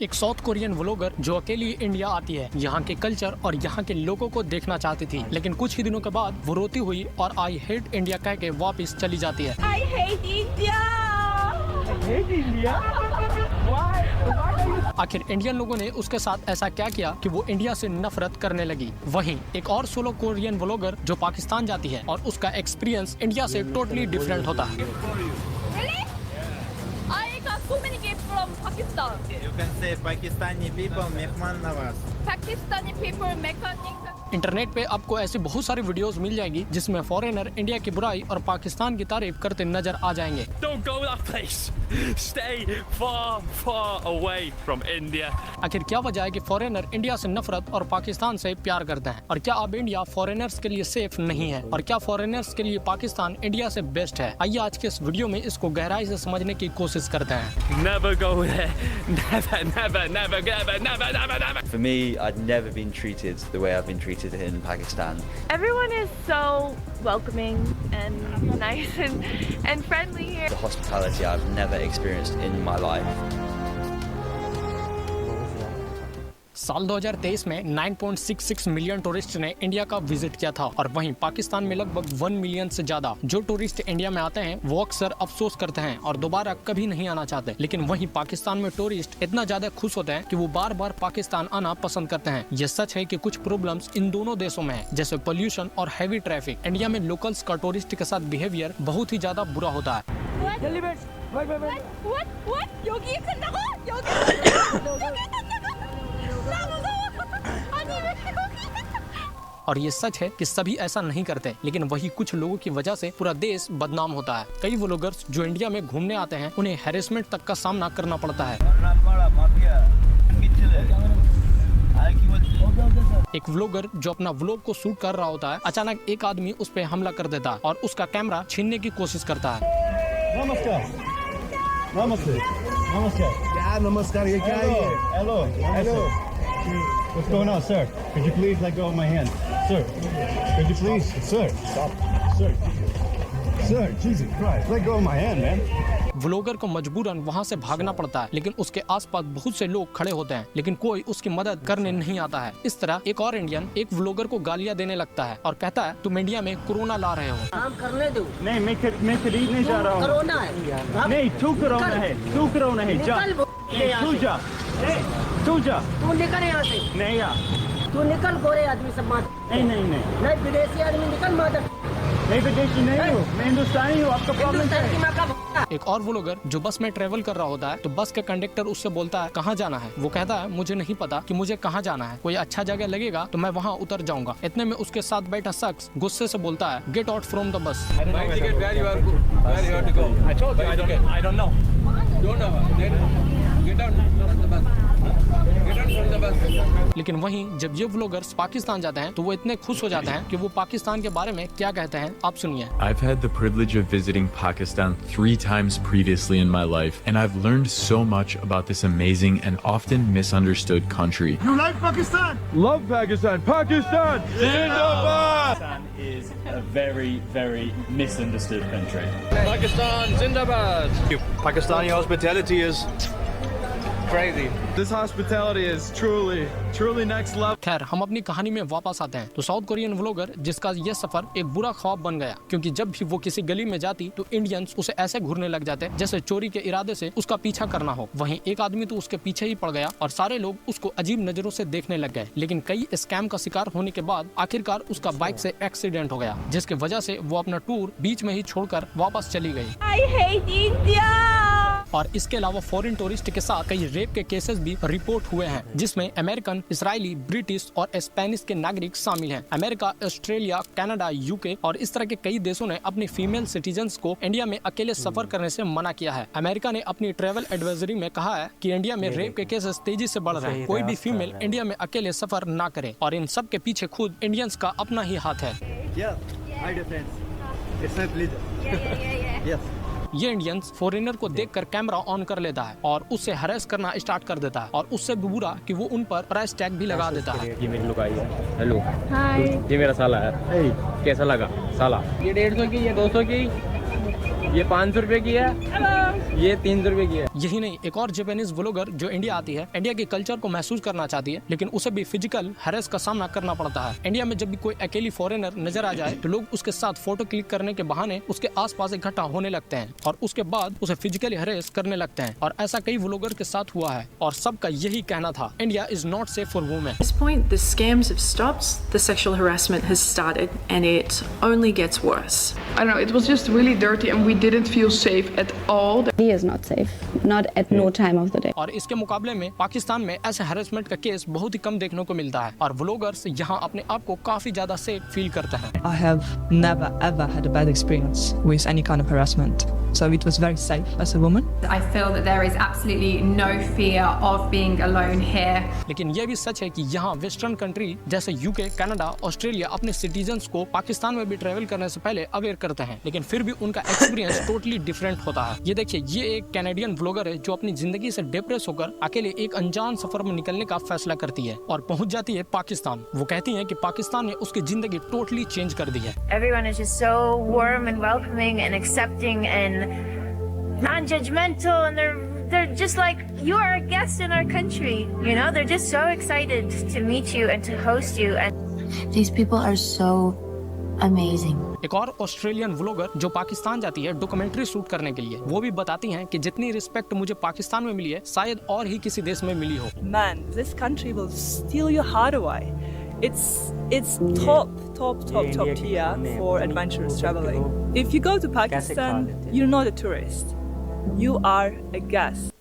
एक south Korean vlogger जो अकेली इंडिया आती है, यहाँ के कल्चर और यहाँ के लोगों को देखना चाहती थी, लेकिन कुछ ही दिनों के बाद वो रोती हुई और आई हेट इंडिया कह के वापस चली जाती है। I hate India. I hate India. Why? आखिर इंडियन लोगों ने उसके साथ ऐसा क्या किया कि वो इंडिया से नफरत करने लगी। वहीं एक और सोलो कोरियन व्लॉगर जो पाकिस्तान जाती है और उसका एक्सपीरियंस इंडिया से टोटली डिफरेंट होता है। Really? I got so many gifts from Pakistan. You can say Pakistani people mehman nawaz. Pakistani people mechanic. Internet पे आपको ऐसी बहुत सारी वीडियोस मिल जाएगी जिसमें फॉरेनर इंडिया की बुराई और पाकिस्तान की तारीफ करते नजर आ जाएंगे। Don't go that place. Stay far, far away from India. आखिर क्या वजह है कि फॉरेनर इंडिया से नफरत और पाकिस्तान से प्यार करते हैं, और क्या अब इंडिया फॉरेनर्स के लिए सेफ नहीं है, और क्या फॉरेनर्स के लिए पाकिस्तान इंडिया से बेस्ट है? आइए आज के इस वीडियो में इसको गहराई से समझने की कोशिश करते हैं। Never go there. Never, never, never, never, never, never, never. For me, I'd never been treated the way I've been treated in Pakistan. Everyone is so welcoming and nice and friendly here. The hospitality I've never experienced in my life. साल 2023 में 9.66 million tourist ने India का visit किया था, और वहीं पाकिस्तान में लगभग 1 मिलियन से ज्यादा जो टूरिस्ट इंडिया में आते हैं वो अक्सर अफसोस करते हैं और दोबारा कभी नहीं आना चाहते। लेकिन वहीं पाकिस्तान में टूरिस्ट इतना ज्यादा खुश होते हैं कि वो बार बार पाकिस्तान आना पसंद करते हैं। ये सच है कि कुछ प्रॉब्लम्स इन दोनों देशों में है, जैसे पोल्यूशन और हैवी ट्रैफिक। इंडिया में लोकल्स का टूरिस्ट के साथ बिहेवियर बहुत ही ज्यादा बुरा होता है। What? 여기 끝나고? 여기 और ये सच है कि सभी ऐसा नहीं करते, लेकिन वही कुछ लोगों की वजह से पूरा देश बदनाम होता है। कई व्लॉगर्स जो इंडिया में घूमने आते हैं उन्हें हैरेसमेंट तक का सामना करना पड़ता है। एक व्लॉगर जो अपना व्लॉग को शूट कर रहा होता है, अचानक एक आदमी उस पर हमला कर देता है और उसका कैमरा छीनने की कोशिश करता है। नमस्कार, नमस्ते, नमस्कार। क्या नमस्कार? ये क्या है? Hello, hello. What's going on, sir? Could you please let go of my hand, sir? Could you please, sir? Stop, sir. Sir, Jesus Christ, let go of my hand, man. Vlogger को मजबूरन वहाँ से भागना पड़ता है, लेकिन उसके आसपास बहुत से लोग खड़े होते हैं, लेकिन कोई उसकी मदद करने नहीं आता है। इस तरह एक और इंडियन एक व्लॉगर को गालियाँ देने लगता है और कहता है तुम इंडिया में कोरोना ला रहे हो। काम करने दो। नहीं, मैं खरीदने जा रहा हूँ। कोरोना है। नहीं, तू कोरोना है, तू कोरोना है। जा, तू जा, तू जा। तू निकल यहाँ से। नहीं यार। तू निकल, गोरे आदमी सब मार। नहीं नहीं नहीं। नहीं, विदेशी आदमी निकल मादर। नहीं विदेशी नहीं हूँ, मैं हिंदुस्तानी हूँ। आपका प्रॉब्लम क्या हिंदुस्तान की है? माँ का भक्ता। एक और व्लॉगर जो बस में ट्रेवल कर रहा होता है तो बस के कंडक्टर उससे बोलता है कहाँ जाना है। वो कहता है मुझे नहीं पता कि मुझे कहाँ जाना है, कोई अच्छा जगह लगेगा तो मैं वहाँ उतर जाऊंगा। इतने में उसके साथ बैठा शख्स गुस्से से बोलता है get out from the bus. लेकिन वहीं जब ये व्लॉगर्स पाकिस्तान जाते हैं तो वो इतने खुश हो जाते हैं कि वो पाकिस्तान के बारे में क्या कहते हैं आप सुनिए। I've had the privilege of visiting Pakistan 3 times previously in my life, and I've learned so much about this amazing and often misunderstood country. You like Pakistan? Love Pakistan! Pakistan! Zindabad! Pakistan is a very, very misunderstood country. Pakistan Zindabad. Pakistani hospitality is crazy. This hospitality is truly next level. खैर हम अपनी कहानी में वापस आते हैं तो south Korean vlogger जिसका ये सफर एक बुरा ख्वाब बन गया, क्योंकि जब भी वो किसी गली में जाती तो इंडियंस उसे ऐसे घूरने लग जाते जैसे चोरी के इरादे से उसका पीछा करना हो। वहीं एक आदमी तो उसके पीछे ही पड़ गया और सारे लोग उसको अजीब नजरों से देखने लग गए। लेकिन कई स्कैम का शिकार होने के बाद आखिरकार उसका बाइक से एक्सीडेंट हो गया, जिसकी वजह से वो अपना टूर बीच में ही छोड़कर वापस चली गई। I hate India. और इसके अलावा फॉरेन टूरिस्ट के साथ कई रेप के केसेस भी रिपोर्ट हुए हैं, जिसमें अमेरिकन, इजरायली, ब्रिटिश और स्पेनिश के नागरिक शामिल हैं। अमेरिका, ऑस्ट्रेलिया, कनाडा, यूके और इस तरह के कई देशों ने अपनी फीमेल सिटीजन्स को इंडिया में अकेले सफर करने से मना किया है। अमेरिका ने अपनी ट्रैवल एडवाइजरी में कहा है कि इंडिया में रेप के केसेस तेजी से बढ़ रहे हैं, कोई भी फीमेल इंडिया में अकेले सफर ना करे, और इन सब के पीछे खुद इंडियंस का अपना ही हाथ है। ये इंडियंस फॉरेनर को देखकर कैमरा ऑन कर लेता है और उससे हरेस करना स्टार्ट कर देता है, और उससे भी बुरा कि वो उन पर प्राइस टैग भी लगा देता है। ये मेरी लुगाई है। Hello, Hi. ये मेरा साला है। कैसा लगा साला? ये 150 की, ये 200 की। ये 500 रुपए की है, ये 300 रुपए की है। यही नहीं, एक और जापानीज व्लॉगर जो इंडिया आती है, इंडिया के कल्चर को महसूस करना चाहती है, लेकिन उसे भी फिजिकल हैरेस का सामना करना पड़ता है। इंडिया में जब भी कोई अकेली फॉरेनर नजर आ जाए तो लोग उसके साथ फोटो क्लिक करने के बहाने उसके आसपास इकट्ठा होने लगते हैं और उसके बाद उसे फिजिकली हैरेस करने लगते हैं। और ऐसा कई व्लॉगर के साथ हुआ है और सबका यही कहना था, India is not safe for women. At this point, the scams have stopped, the sexual harassment has started, and it only gets worse. I don't know, it was just really dirty and we didn't feel safe at all. He is not safe, not at no time of the day. और इसके मुकाबले में पाकिस्तान में ऐसे harassment का case बहुत ही कम देखने को मिलता है और व्लॉगर्स यहाँ अपने आप को काफी ज्यादा सेफ फील करते हैं। I have never ever had a bad experience with any kind of harassment, so it was very safe as a woman. I feel that there is absolutely no fear of being alone here. लेकिन ये भी सच है कि यहाँ western country जैसे UK, Canada, Australia अपने citizens को पाकिस्तान में भी ट्रेवल करने से पहले अवेयर करते हैं, लेकिन फिर भी उनका एक्सपीरियंस टोटली डिफरेंट होता है। ये देखिए, ये एक कैनेडियन व्लॉगर है जो अपनी जिंदगी से डिप्रेस होकर अकेले एक अनजान सफर में निकलने का फैसला करती है और पहुंच जाती है पाकिस्तान। वो कहती है कि पाकिस्तान ने उसकी जिंदगी टोटली चेंज कर दी है। Everyone is just so warm and welcoming and accepting and non-judgmental, and they're just like, you are a guest in our country, you know, they're just so excited to meet you and to host you. And these people are so amazing. एक और Australian vlogger जो पाकिस्तान जाती है documentary shoot करने के लिए, वो भी बताती हैं कि जितनी रिस्पेक्ट मुझे पाकिस्तान में मिली है शायद और ही किसी देश में मिली हो। Man, this country will steal your heart away. It's top tier for adventurous traveling. If you go to Pakistan, you're not a tourist. You are a guest.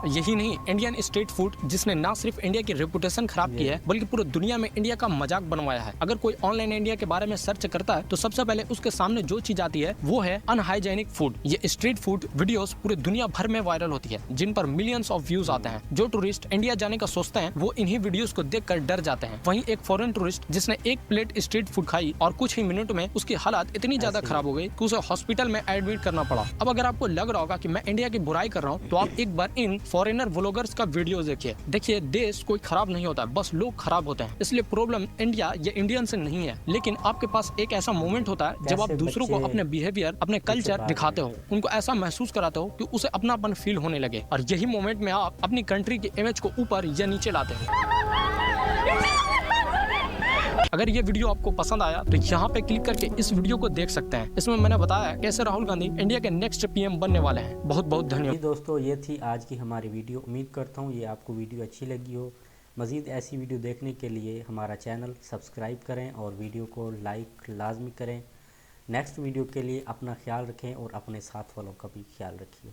यही नहीं, इंडियन स्ट्रीट फूड जिसने ना सिर्फ इंडिया की reputation खराब की है बल्कि पूरी दुनिया में इंडिया का मजाक बनवाया है। अगर कोई ऑनलाइन इंडिया के बारे में सर्च करता है तो सबसे पहले उसके सामने जो चीज आती है वो है अनहाइजेनिक फूड। ये स्ट्रीट फूड वीडियोस पूरी दुनिया भर में वायरल होती है जिन पर मिलियंस ऑफ व्यूज आते हैं। जो टूरिस्ट इंडिया जाने का सोचते हैं वो इन्हीं वीडियोस को देखकर डर जाते हैं। वहीं एक फॉरेन टूरिस्ट जिसने एक प्लेट स्ट्रीट फूड खाई और कुछ ही मिनट में उसकी हालत इतनी ज्यादा खराब हो गई कि उसे हॉस्पिटल में एडमिट करना पड़ा। अब अगर आपको लग रहा होगा कि मैं इंडिया की बुराई कर रहा हूँ तो आप एक बार इन फॉरेनर व्लॉगर्स का वीडियो देखिए, देश कोई खराब नहीं होता, बस लोग खराब होते हैं। इसलिए प्रॉब्लम इंडिया या इंडियन से नहीं है, लेकिन आपके पास एक ऐसा मोमेंट होता है जब आप दूसरों को अपने बिहेवियर, अपने कल्चर दिखाते हो, उनको ऐसा महसूस कराते हो कि उसे अपनापन फील होने लगे, और यही मोमेंट में आप अपनी कंट्री की इमेज को ऊपर या नीचे लाते हो। अगर ये वीडियो आपको पसंद आया तो यहाँ पे क्लिक करके इस वीडियो को देख सकते हैं। इसमें मैंने बताया कैसे राहुल गांधी इंडिया के नेक्स्ट पीएम बनने वाले हैं। बहुत बहुत धन्यवाद दोस्तों, ये थी आज की हमारी वीडियो। उम्मीद करता हूँ ये आपको वीडियो अच्छी लगी हो। मज़ीद ऐसी वीडियो देखने के लिए हमारा चैनल सब्सक्राइब करें और वीडियो को लाइक लाजमी करें। नेक्स्ट वीडियो के लिए अपना ख्याल रखें और अपने साथ वालों का भी ख्याल रखिए।